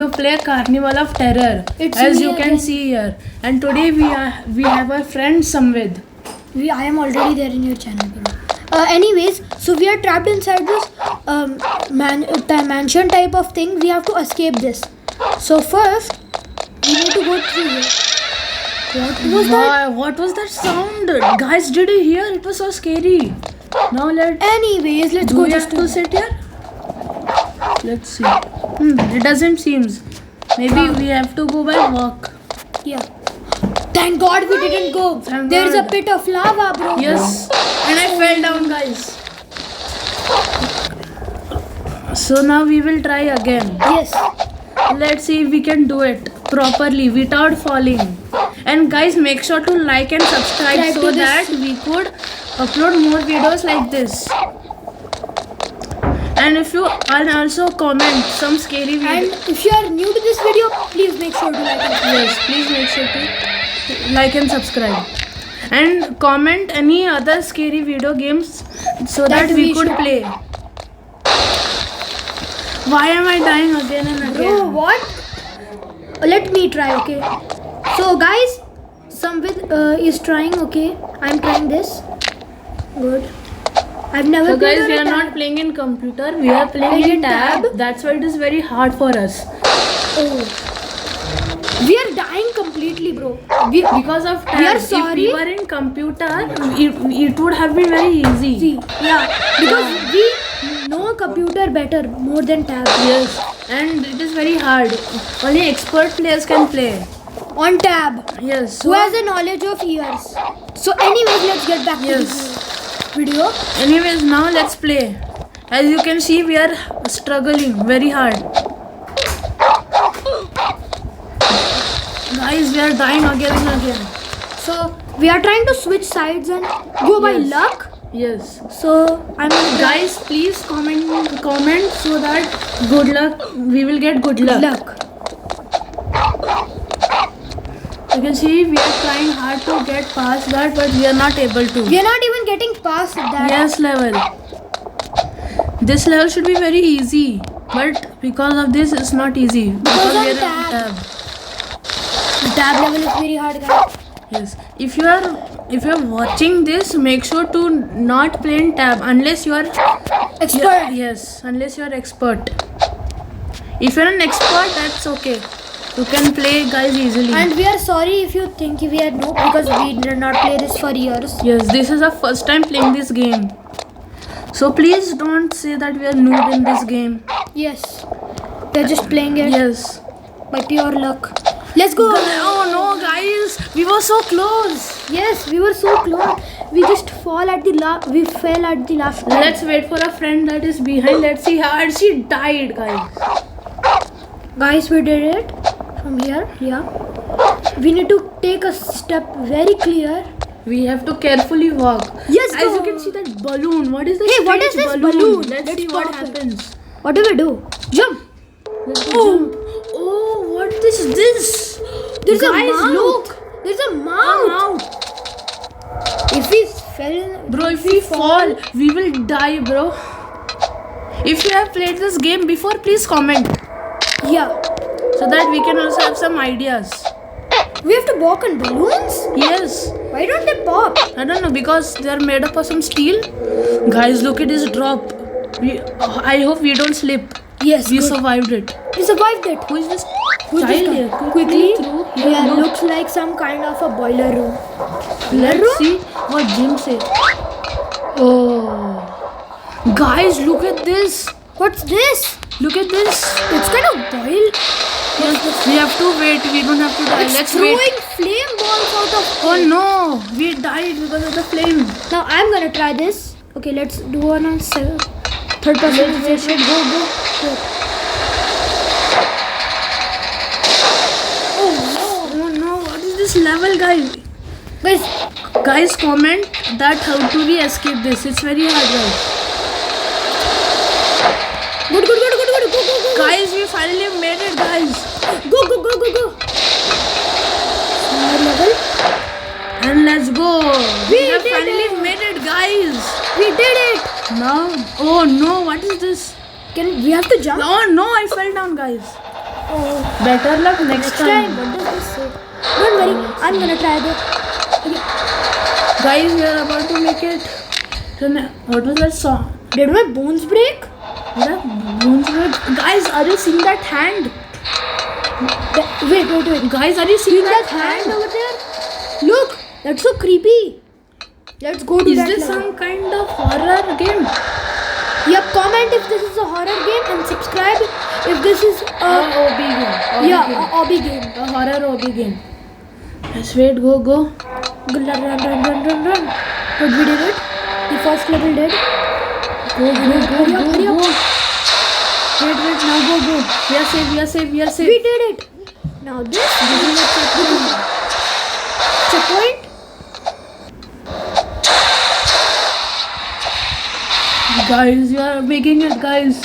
to play Carnival of Terror, It's as me you can again. see here. And today we have our friend Samvid. I am already there in your channel, bro. Anyways, so we are trapped inside this mansion type of thing. We have to escape this. So first, we need to go through here. What was that sound? Guys, did you hear? It was so scary. Now Anyways, let's do go we just have to sit here? Let's see. It doesn't seems. Maybe we have to go by walk. Yeah. Thank God we didn't go. Thank There's a God. pit of lava, bro. Yes. And I fell down, guys. So now we will try again. Yes. Let's see if we can do it properly without falling. And guys, make sure to like and subscribe Subscribe so to that this. we could upload more videos like this. And if you and also comment some scary And videos. if you are new to this video, please make sure to like and subscribe. Yes, please make sure to like and subscribe. And comment any other scary video games so that we could should play. Why am I dying again and again? Bro, what? Let me try, okay? So, guys, Samvid is trying, okay? I'm trying this. Good. I've never So played guys, on we a are tab. not playing in computer, we are playing in tab. That's why it is very hard for us. Oh. We are dying completely, bro. Because of tab. We are If sorry. we were in computer, it would have been very easy. See, yeah. Because we know computer better, more than tab. Yes, and it is very hard. Only expert players can play. On tab. Yes. Who has a knowledge of years. So, anyways, let's get back to Yes. this video. Anyways, now let's play. As you can see, we are struggling very hard. Guys, we are dying again and again. So, we are trying to switch sides and go by Yes. luck. Yes. So, I'm gonna Guys, please comment so that good luck. We will get good luck. luck. You can see we are trying hard to get past that, but we are not able to. We are not even getting past that. Yes, level. This level should be very easy, but because of this, it's not easy. Because of we are on tab. The tab level is very hard, guys. Yes. If you are watching this, make sure to not play in tab unless you are Expert. Yes, unless you are expert. If you're an expert, that's okay. You can play, guys, easily. And we are sorry if you think we are noob because we did not play this for years. Yes, this is our first time playing this game. So please don't say that we are noob in this game. Yes. We're just playing it Yes. by pure luck. Let's go. Oh no, guys, we were so close. Yes, we were so close. We just fell at the last time. Let's wait for a friend that is behind. Let's see how she died, guys. Guys, we did it from here. Yeah. We need to take a step very clear. We have to carefully walk. Yes, As you go. can see that balloon. What is this? Hey, what is strange this balloon? Let's Let's see what pop it. happens. What do we do? Jump. Let's go jump. Oh, what is this? There's a Guys, mouth. look. There's a Come mouth. out. If we fell in, Bro, if we fall, we will die, bro. If you have played this game before, please comment yeah, so that we can also have some ideas. we have to walk on balloons. Yes. Why don't they pop? I don't know, because they are made up of some steel. Guys, look at this drop. I hope we don't slip. Yes, We good. survived it. We survived it. Who is this Who's this child guy? here? Quickly. Through here. Yeah, Look. looks like some kind of a boiler room. Let's see what Jim said. Oh. Guys, look at this. What's this? Look at this. It's kind of boiled. Yes, we have to wait. We don't have to die. It's Let's throwing wait. flame balls out of. Oh no. We died because of the flame. Now I'm gonna try this. Okay, let's do on a third person. Wait. Go. Oh no. What is this level, guys? Guys, Guys, comment that how do we escape this. It's very hard, guys. good. Go. Guys, we finally made it, guys. Go. More level. And let's go. We have did finally it. made it, guys. We did it. Now, oh no, what is this? We have to jump? Oh no, I fell down, guys. Oh, Better luck next next time. time. What does this say? Don't worry, I'm gonna try this. Guys, we are about to make it. What was that song? Did my bones break? Guys, are you seeing that hand? Wait. Guys, are you seeing See that hand over there? Look, that's so creepy. Let's go to Is that this level. some kind of horror game? Yep, comment if this is a horror game and subscribe if this is a OB game. yeah, a hobby game. A horror OB game. Let's wait, go. Run. But we did it. The first level did. Go. Hurry up. Wait, now go. We are safe. We did it. Now this is a checkpoint. Guys, you are making it, guys.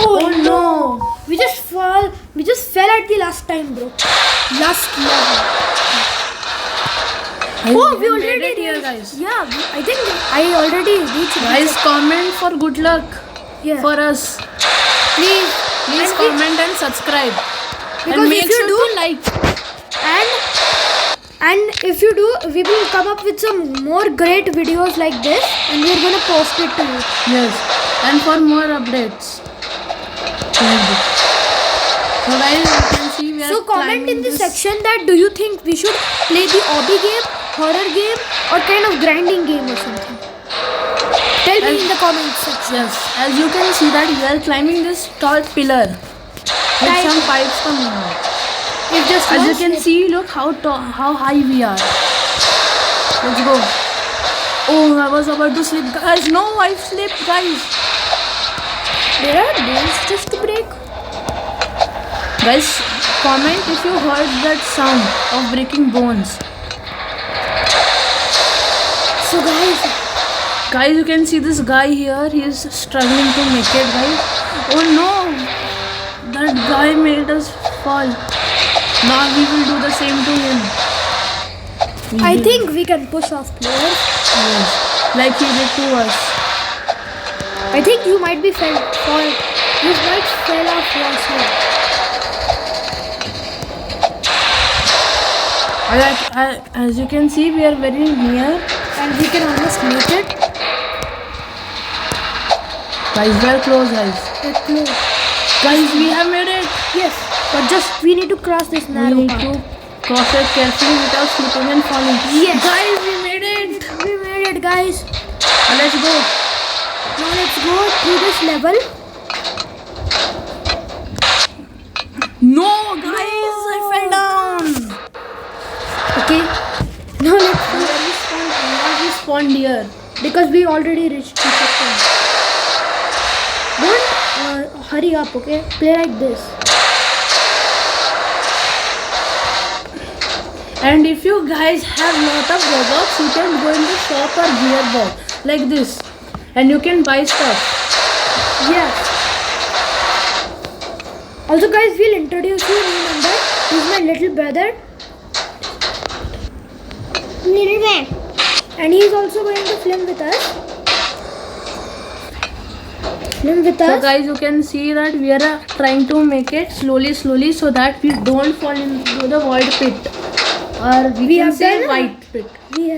Oh no! We just fell at the last time, bro. Last level. Oh, we already made it here, reached. guys. Yeah, I think I already reached. Guys, comment for good luck Yeah. for us. Please Please and comment and subscribe. Because And make if you sure do- to like. And if you do, we will come up with some more great videos like this, and we're gonna post it to you. Yes. And for more updates. Like this. So guys, you can see we are So comment climbing in the this. section that do you think we should play the hobby game, horror game, or kind of grinding game or something? Tell me in the comment section. Yes. As you can see that we are climbing this tall pillar. With Right. some pipes coming out. If just As one you can slip- see, look how high we are. Let's go. Oh, I was about to slip, guys. No, I slipped, guys. there are bones just to break. Guys, comment if you heard that sound of breaking bones. So Guys, you can see this guy here. He is struggling to make it, guys. Oh no, that guy made us fall. Now we will do the same to him. I think we can push off players. Yes, like he did to us. I think you might be fall. You might fall off yourself. As you can see, we are very near. And we can almost make it. Guys, we are close, guys. It's close. Guys, we have made it. Yes, but just we need to cross this We narrow need path. to cross it carefully without slipping and falling. Yes. Guys, we made it. We made it, guys. Let's go. Now let's go through this level. No, guys, I fell down. Okay. Now let's go. We spawned here. Because we already reached the checkpoint. Don't hurry up, okay? Play like this. And if you guys have lot of Robux, you can go in the shop or Gearbox like this, and you can buy stuff. Yes. Also, guys, we'll introduce you a new member. He's my little brother. Little man. And he's also going to film with us. So guys, you can see that we are trying to make it slowly so that we don't fall into the void pit, or we can have say done- white pit. We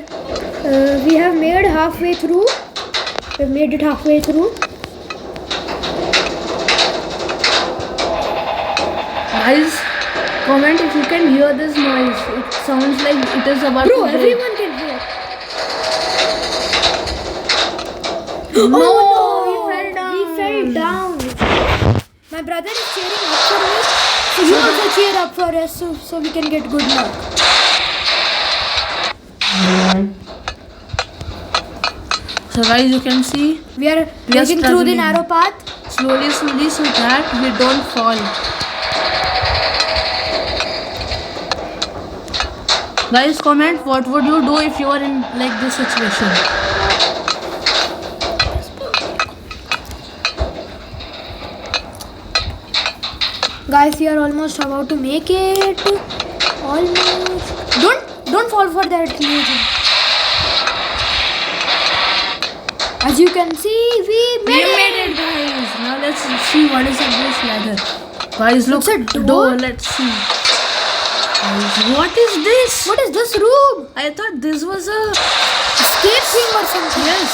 have made halfway through. We've made it halfway through. Guys, comment if you can hear this noise. It sounds like it is about Bro, to break. everyone can hear. No, Oh, we fell down. We fell down. My brother is cheering up for me. So you also cheer up for us so we can get good luck. So guys, you can see We are We are taking through the struggling. narrow path. slowly so that we don't fall. Guys, comment what would you do if you are in like this situation. Guys, we are almost about to make it. Almost. Don't fall for that illusion. As you can see, we We made made it, guys. Now let's see what is up this ladder. Guys, look. It's a door? Let's see. Guys, what is this? What is this room? I thought this was a... Escape thing or something? Yes.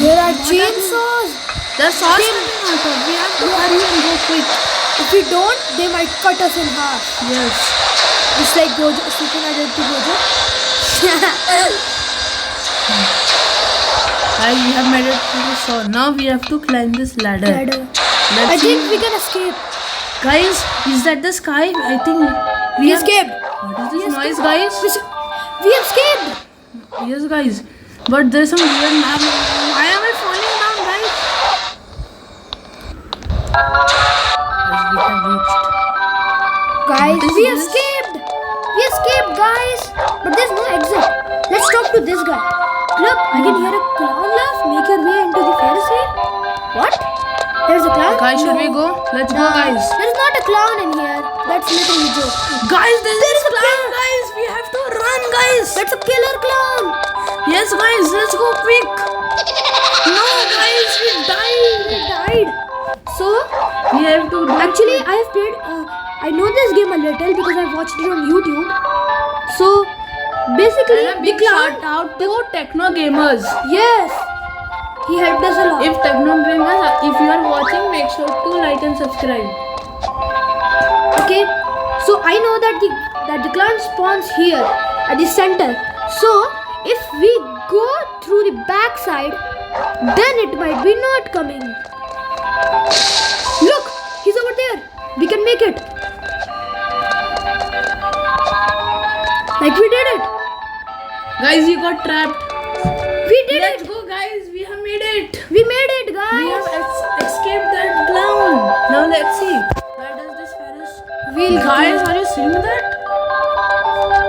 There are chainsaws. There's sauce coming out of. We have to hurry and go quick. If we don't, they might cut us in half. Yes. Just like Gojo, Super Identity Gojo. Guys, we have made it to the shore. Now we have to climb this ladder. Ladder. I Let's think see. we can escape. Guys, is that the sky? I think We have- escaped. What is this We noise, escaped. guys? We escaped. Yes, guys. But there's some weird map. Why am I falling down, guys? Guys, we have reached. Guys, What is we this? escaped. We escaped, guys. But there's no exit. Let's talk to this guy. Look, I can hear a clown laugh. Make your way into the Ferris wheel. What? There's a clown? Guys, should No. we go? Let's go, Nah, guys. There's not a clown in here. That's literally a joke. Guys, there is a clown, clown. guys. We have to run, guys. That's a killer clown. Yes, guys. Let's go quick. No, guys, we died. We died. So, We have to do actually, I have played. I know this game a little because I've watched it on YouTube. So, basically, And a the big clown. shout out to Techno Gamers. Yes, he helped us a lot. If Techno Gamers, if you are watching, make sure to like and subscribe. Okay, so I know that the clown spawns here at the center. So if we go through the back side, then it might be not coming. Look, he's over there. We can make it. Like we did it. Guys, you got trapped. We did Let's it. go, guys. We have made it. We made it, We guys. have escaped that clown. Now let's see. Where does this Ferris? We'll Guys, are you seeing that?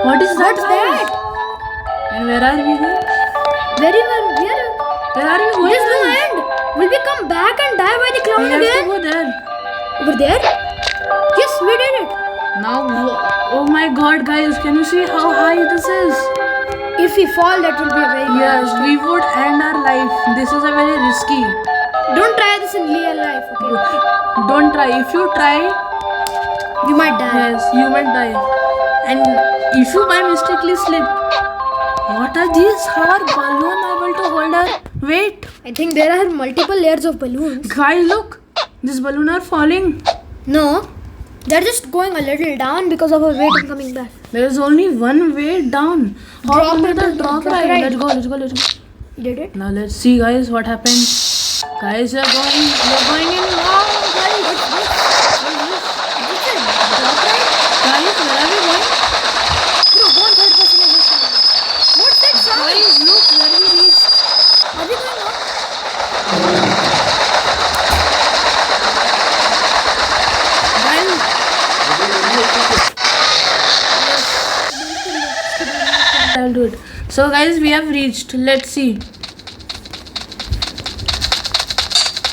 What is that? What's guys? that? And where are we going? Very well. Where are we going? There's no guys? end. Will we come back and die by the We clown have to again? go there. Over there? Yes, we did it. Now, oh my God, guys! Can you see how high this is? If we fall, that will be a very bad Yes, mistake. we would end our life. This is a very risky. Don't try this in real life, okay? Don't try. If you try, We might die. yes, you might die. And if you by mistakenly slip, what are these? How are balloon able to hold our weight? I think there are multiple layers of balloons. Guys, look. These balloons are falling. No, they're just going a little down because of our weight and coming back. There is only one way down. How Drop can it, the drop drop right? right. Let's go, let's go, let's go. You did it? Now let's see, guys, what happens. Guys, you're going in. Wow, guys. Guys, where are we going? Bro, go on third person of this one. What's that sound? Guys, look where we reached. Are we going up? Guys, I'll do it. So, guys, we have reached. Let's see.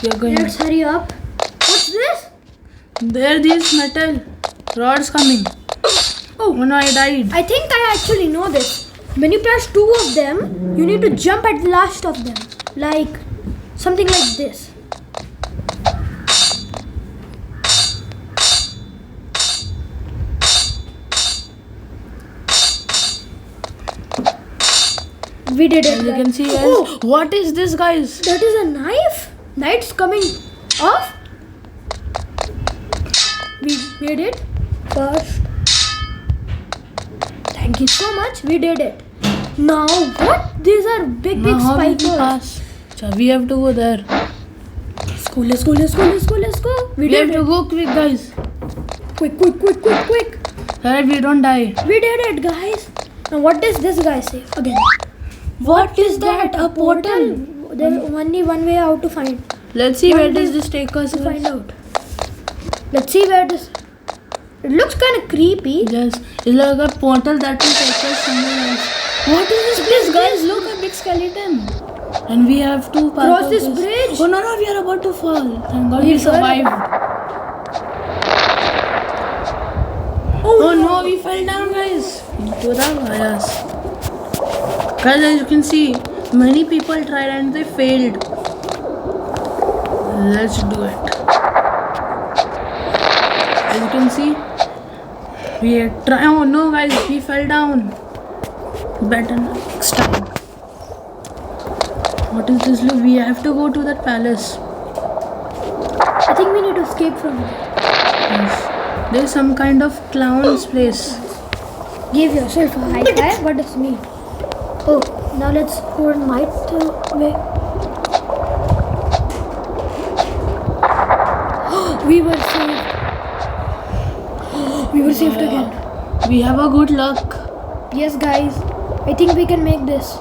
We are going. Let's hurry up. What's this? There, these metal rods coming. Oh no, I died. I think I actually know this. When you press two of them, you need to jump at the last of them. Like something like this. We did it. As you guys. can see, guys. Oh, What is this, guys? that is a knife. Knife's coming off. We made it first. Thank you so much. We did it. Now what? These are big Now how will we spikers. pass? So we have to go there. Let's go, let's go, let's go, let's go, let's go. We We have did to it. go quick, guys. Quick, quick, quick, quick, quick. So that we don't die. We did it, guys. Now what does this guy say? Again. What is that? A portal? There's only one way out to find. Let's see One where day does this take us. To find out. Let's see where this. It looks kind of creepy. Yes, it's like a portal that will take us somewhere else. What is this, guys? Look, a big skeleton. And we have to Cross this bridge. Oh no, we are about to fall. Thank God We we survived. Oh no, we fell down, guys. Into the wires. Guys, as you can see, many people tried and they failed. Let's do it. you can see. We try. Oh no, guys, we fell down. Better next time. What is this? Look, we have to go to that palace. I think we need to escape from it. Yes. There's some kind of clown's place. Give yourself a high five. What does it mean? Oh, now let's go and might way. We were saved. We were saved again. We have a good luck. Yes, guys. I think we can make this.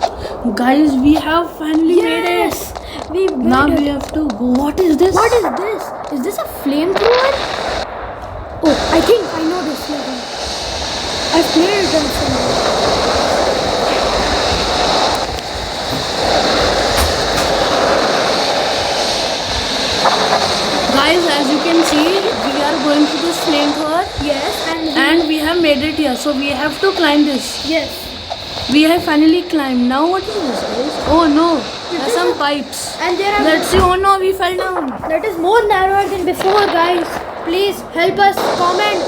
Guys, we have finally made it. Yes, we made Now it. we have to go. What is this? What is this? Is this a flamethrower? Oh, I think I know this level. I've played it on somewhere. Guys, as you can see, we are going to this flamethrower Yes, and we have made it here. So we have to climb this. yes. We have finally climbed. Now what is this, guys? Oh no, there's some pipes. And there are Let's see. Oh no, we fell down. that is more narrower than before, guys. Please help us. Comment.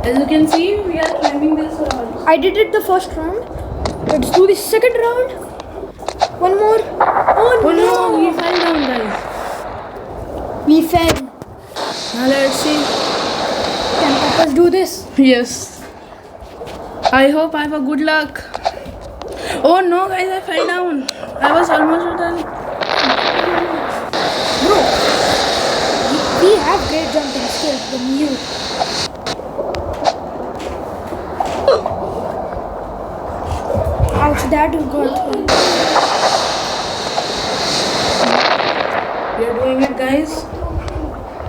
As you can see, we are climbing this wall. I did it the first round. Let's do the second round. One more. Oh, Oh no. no, we fell down, guys. We fell. Now let's see. Can Papas do this? Yes. I hope I have a good luck. Oh no, guys, I fell down. I was almost done. Bro, we have great jumping skills than you. Ouch, that got me. We are doing it, guys.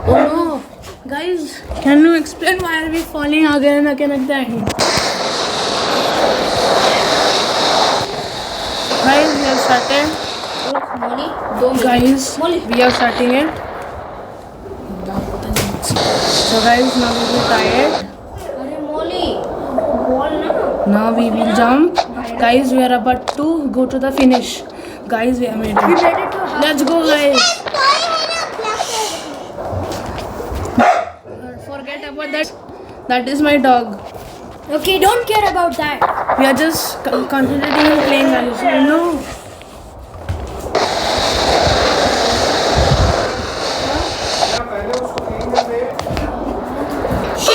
Oh no. Guys, can you explain why are we falling again and again like that? Guys, we have started. Guys, we are starting it. So guys, now we will try it. Now we will jump. Guys, we are about to go to the finish. Guys, we have made We it. made it to half. Let's go, guys. Forget about that. That is my dog. Okay, don't care about that. We are just concentrating on playing, guys. You know.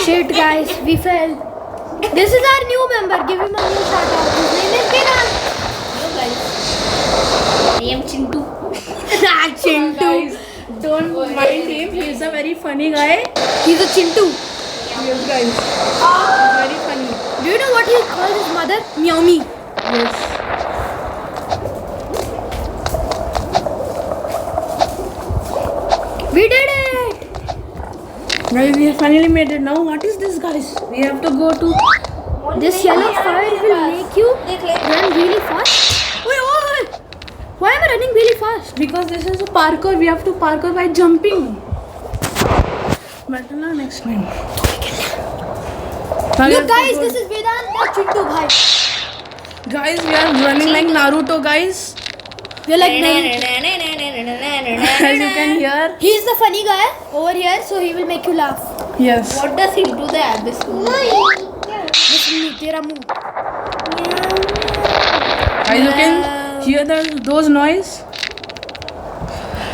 Shit, guys, we fell. This is our new member. Give him a new shout out. His name is Kiran. I am Chintu. Guys, don't mind him. He is a very funny guy. He's a Chintu. Yes, guys. Very funny. Do you know what he calls his mother? Meowmy. Yes. We did it. Guys, we have finally made it. Now, what is this, guys? We have to go to. This yellow fire will make you run really fast. Wait, wait. Why am I running really fast? Because this is a parkour. We have to parkour by jumping. Better learn next time. Now we Look, have to guys, go- this is Vedant and Chintu bhai. Guys, we are running like Naruto, guys. We're like Naruto. As you can hear. He's the funny guy over here, so he will make you laugh. Yes. What does he do the abyss? Listen me, tera muh. As you can hear those noise.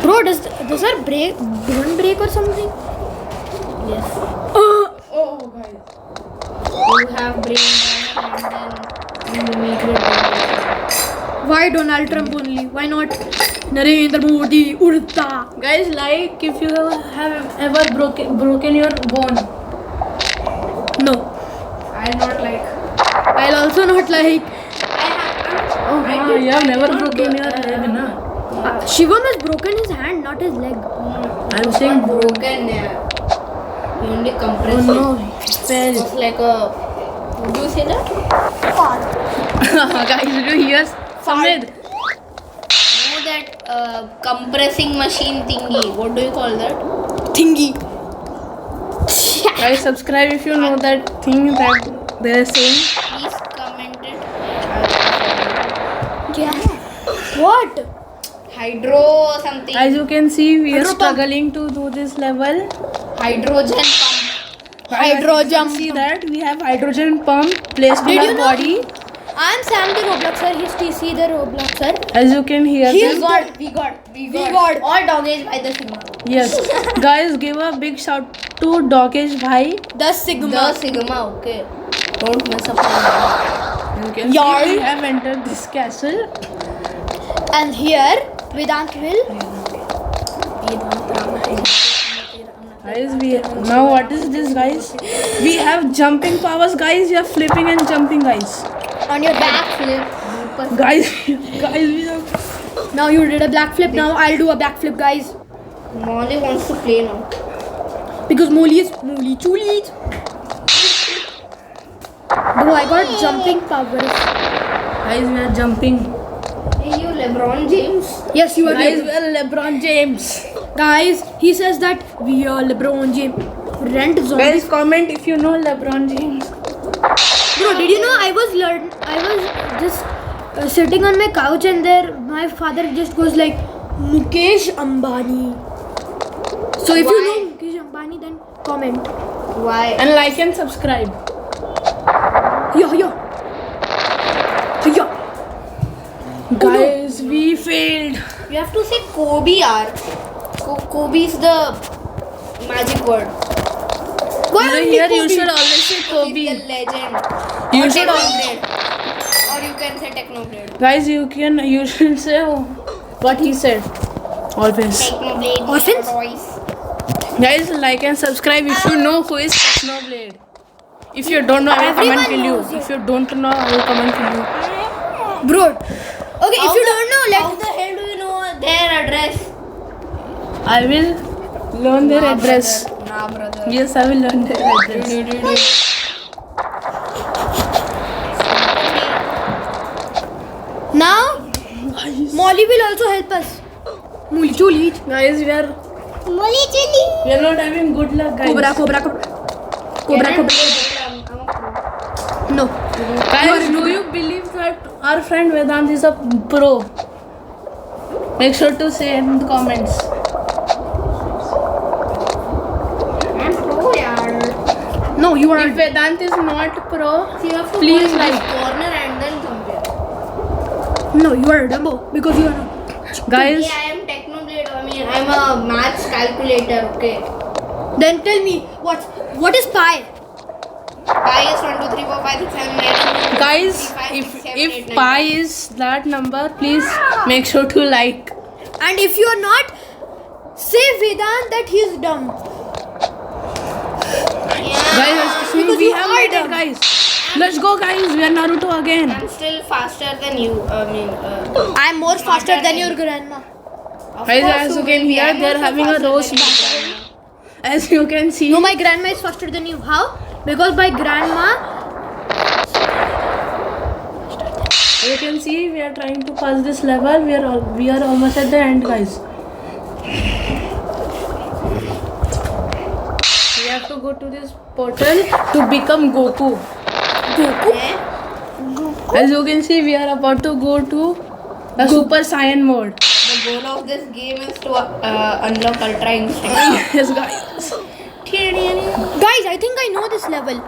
Bro, does our break don't break or something? Yes. Oh, guys. You have brain and then you make it. Why Donald Trump only? Why not Narendra Modi? Urta. Guys, like if you have ever broken your bone. No. I'll not like. I'll also not like. Oh, you have never broken your leg, na? Shivam has broken his hand, not his leg. I'm saying Broken. Yeah. You only Oh compress no, it. fell. It's like a. Would you say that? Guys, did you hear? Samid. No, that compressing machine thingy. What do you call that? Thingy. Guys, subscribe if you know that thing that they're saying. Please comment it. Yeah. What? hydro something. As you can see, we are Hydro pump. struggling to do this level. Hydrogen pump. Hydrogen See that we have hydrogen pump placed Did in you our know? body. I'm Sam the Robloxer. He's TC the Robloxer. As you can hear. He is them. We got got. all doggies by the Sigma. Yes. Guys, give a big shout to Dogesh Bhai. The Sigma. The Sigma, okay. Don't mess up my name. You can Yarn. see we have entered this castle. And here, Vedant will. Guys, now what is this, guys? We have jumping powers, guys. We are flipping and jumping, guys. On your back. Backflip. Guys, we have. Now you did a black flip. Now I'll do a back flip, guys. Molly wants to play now. Because Molly is Molly Chuli. Bro, I got jumping powers. Guys, we are jumping. Hey, you LeBron James. Yes, you are. Guys, we are LeBron James. Guys, he says that we are LeBron James. Rent zombie. Guys, comment if you know LeBron James. Bro, did you know I was just sitting on my couch and there my father just goes like Mukesh Ambani. So if you Why? know Mukesh Ambani, then comment. Why? And like and subscribe. Yeah. Guys, we failed. You have to say Kobe R. Kobe is the magic word. Why You only here, Kobe? you should always say He's Kobe. the legend. You Or should Technoblade. Or you can say Technoblade. Guys, you should say what he said. Always. Technoblade. Orphans? Voice. Guys, like and subscribe if you know who is Technoblade. If you don't know, I will come and Everyone kill you. knows it. If you don't know, I will come and kill you. Bro. Okay, if you don't know, How the hell do you know their address? I will learn their Nah, address. brother. Nah, brother. Yes, I will learn their address. now Molly will also help us. Molly Chuli. Guys, we are not having good luck, guys. Cobra. No. Guys, do you believe that our friend Vedant is a pro? Make sure to say in the comments. I'm pro, yaar. No, you are. If Vedant is not pro, So you have to please go in like. this corner and then jump here. No, you are a Dumbo because you are not. Guys, Yeah, I am Technoblade. I mean, I'm a maths calculator. Okay. Then tell me what is pi? Pi is 1, 2, 3, 4, 5, 6, 7, 8. guys, 3, 5, 6, 7, 8, if 9. pi is that number, please make sure to like. And if you are not, say Vedant that he is dumb. Guys, Because we you have are made it, dumb. guys. Let's go, guys. We are Naruto again. I'm still faster than you. I mean, I am more faster than your grandma. of Guys, course as you will can be. hear, I'm they are also having a faster roast than you, battle. grandma. As you can see. No, my grandma is faster than you. How? Because my grandma. You can see we are trying to pass this level. We are almost at the end, guys. We have to go to this portal to become Goku. Yeah. As you can see, we are about to go to the Super Saiyan mode. The goal of this game is to unlock Ultra Instinct. Yes, guys. Guys, I think I know this level.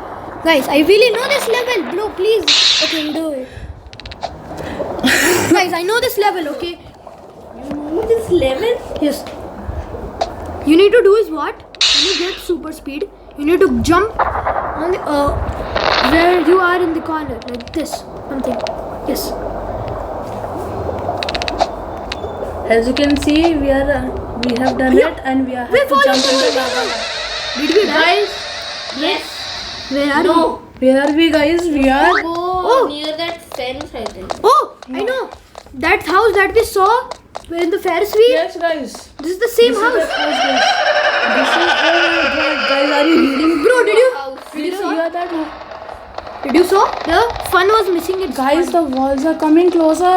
Guys, I really know this level. Bro, please. Okay, do it. Guys, I know this level, okay? You know this level? Yes. You need to do is what? When you get super speed, you need to jump on the where you are in the corner, like this. Something. Yes. As you can see, we have done it, and we are We have to fall jump into into the lava. Did we die? Guys, Yes. Where are No. where are we, guys? We are. Go Oh. near that fence, I think. we? Oh, I know. That house that we saw in the Ferris wheel. Yes, guys. This is the same This is the house. house, guys. This is. Oh my God, guys, are you reading? Bro, did you Did you hear that? did you saw? The fun was missing. It Guys, the walls are coming closer.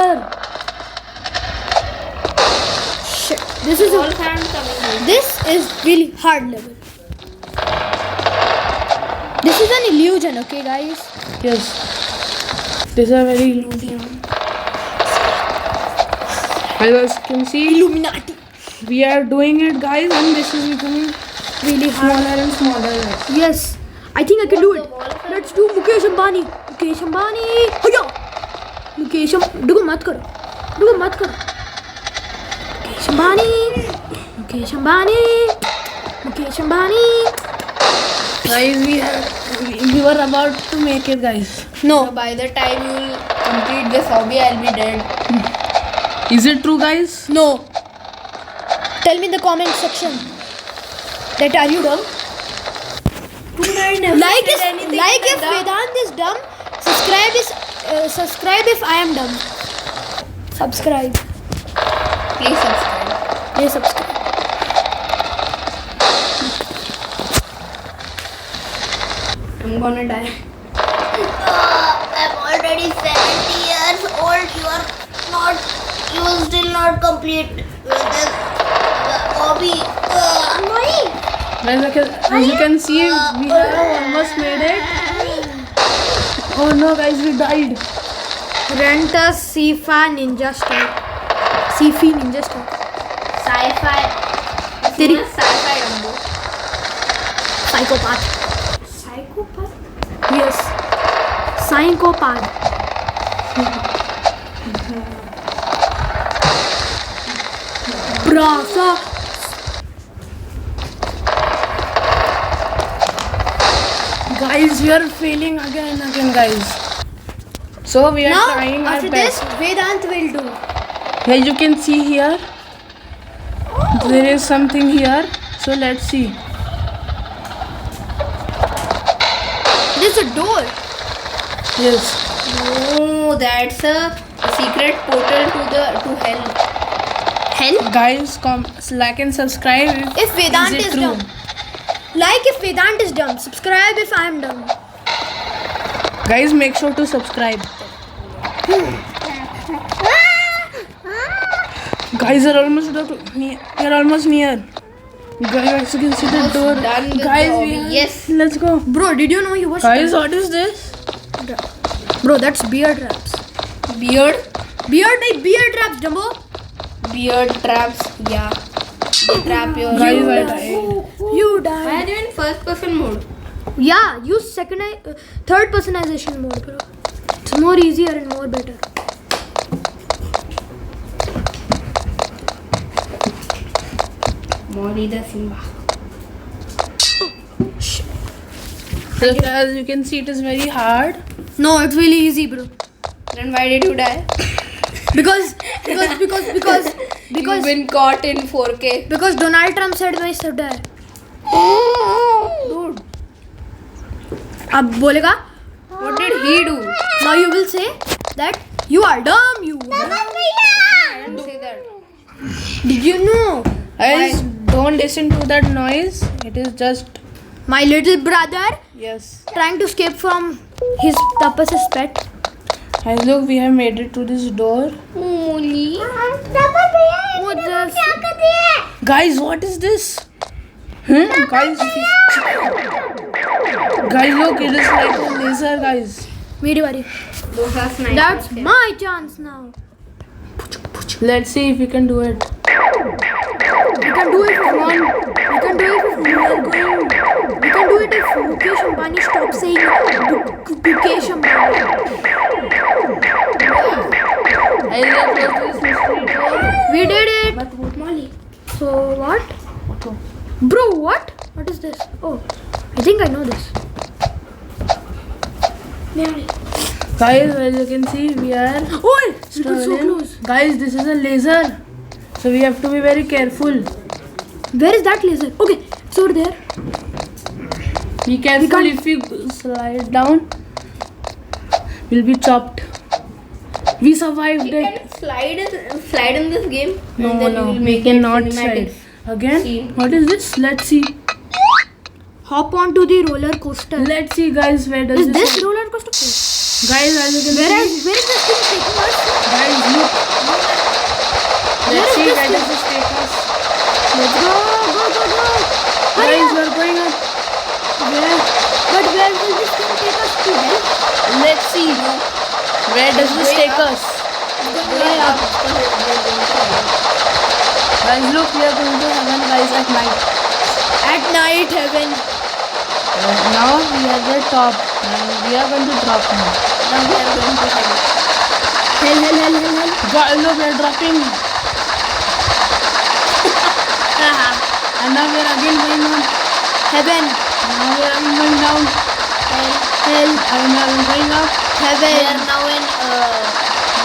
shit. This is All hands coming in. this is really hard level. This is an illusion, okay, guys. Yes. This is a very illusion. As you can see, Illuminati. we are doing it, guys, and this is becoming really smaller and smaller. Yes, I think I can do it. Let's do Mukesh Ambani. Mukesh Ambani. Hiya. Mukesh रुको मत करो. Mukesh Ambani. Mukesh Ambani. Mukesh Ambani. Guys, we were about to make it, guys. No. So by the time you will complete this hobby, I'll be dead. Is it true, guys? No. Tell me in the comment section. That are you dumb? Like if Vedant is dumb. Subscribe if I am dumb. Subscribe. Please subscribe. Please subscribe. I'm gonna die. I'm already 70 years old. You still not complete with this hobby. Annoying. As you can see, we have almost made it. Oh no, guys, we died. Rent a Sifa Ninja Store. Sifi Ninja Store. Sci-fi. तेरी Sci-fi Dumbo. psychopath. Psychopath? Yes. Psychopath. Brasa. Guys, we are failing again, guys. So we are Now, trying our after this, best. Vedant will do. As you can see here, there is something here. So let's see. There's a door. Yes. No, that's a secret portal to hell. Hell? Guys, like and subscribe. If Vedant it is true? dumb. Like if Vedant is dumb. Subscribe if I am dumb. Guys, make sure to subscribe. Guys, you're almost near. Guys, you can see the door. done with Guys, the we hobby. are- Yes. Let's go. Bro, did you know you were Guys, what is this? Bro, that's beard traps. Beard? Beard traps, Dumbo. Beard traps, yeah. They trap your Guys, I beard. died. You Why died. are you in first person mode? Yeah, use third personization mode, bro. It's more easier and more better. Mori the Simba. So, as you can see, it is very hard. No, it's really easy, bro. Then why did you die? Because You've been caught in 4K. because Donald Trump said मैं सब डर. Dude, अब बोलेगा. what did he do? Now you will say that you are dumb. You. I didn't say that. Did you know? Guys, don't listen to that noise. It is just My little brother yes. trying to escape from his Tapas's pet. Guys, look, we have made it to this door. Holy. What the? Guys, what is this? Guys, look, it is like a laser, guys. Media worry. Those are snipers. That's my chance now. Let's see if we can do it. We can do it if we can do it if we are going. We can do it if Mukesh Ambani stops saying Mukesh Ambani. I love this mystery door. We did it. But what Molly? So what? Bro, what? What is this? Oh, I think I know this. Guys, as you can see, we are Oh, it was so close. Guys, this is a laser. So we have to be very careful. Where is that laser? Okay, it's over there. Be careful if we slide down. We'll be chopped. We survived You it. can slide in this game. No, and then no, you will we make cannot it slide. cinematics. Again? See. What is this? Let's see. Hop onto the roller coaster. Let's see, guys. Where does Is this this go? roller coaster? Guys, as you can Where see. is this thing taking us? Guys, look. Where Let's is see this where thing? does this take us. Let's go, go. Hurry Guys, up. we're going up. Where? But where will this thing take us to? Hell? Let's see. Where does this take us? Going up. Guys, look, we are going to heaven, guys, at night. At night heaven. Now we are at the top, and we are going to drop now. Now we are going to heaven. Hell. Guys, look, we are dropping, and now we are again going on. Heaven. Now we are again going down, Hell. and now we are going up. We Heaven. are now in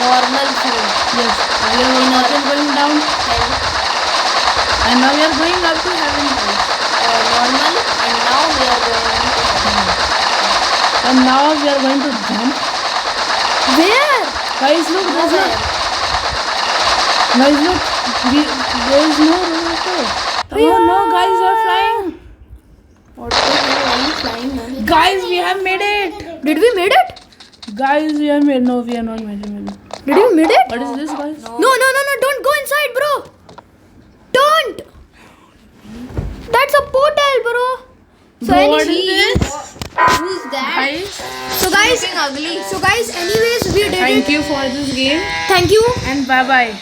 normal zone. Yes, we are again going down, Hell. and now we are going up to heaven, guys. Normal, and now we are going to heaven. And now we are going to jump. Where? Guys, look, there's no. Guys, look, there is no roller. Oh no, guys, we are flying. What the hell are you flying on? Guys, we have made it. Did we made it? Guys, we have made. No, we are not made it. Did we made it? What is this, guys? No, don't go inside, bro. Don't. That's a portal, bro. So, Bro, what any- is this? Who's that? Guys, so guys, Looking ugly. anyways, we did thank it. you for this game, Thank you. and bye bye.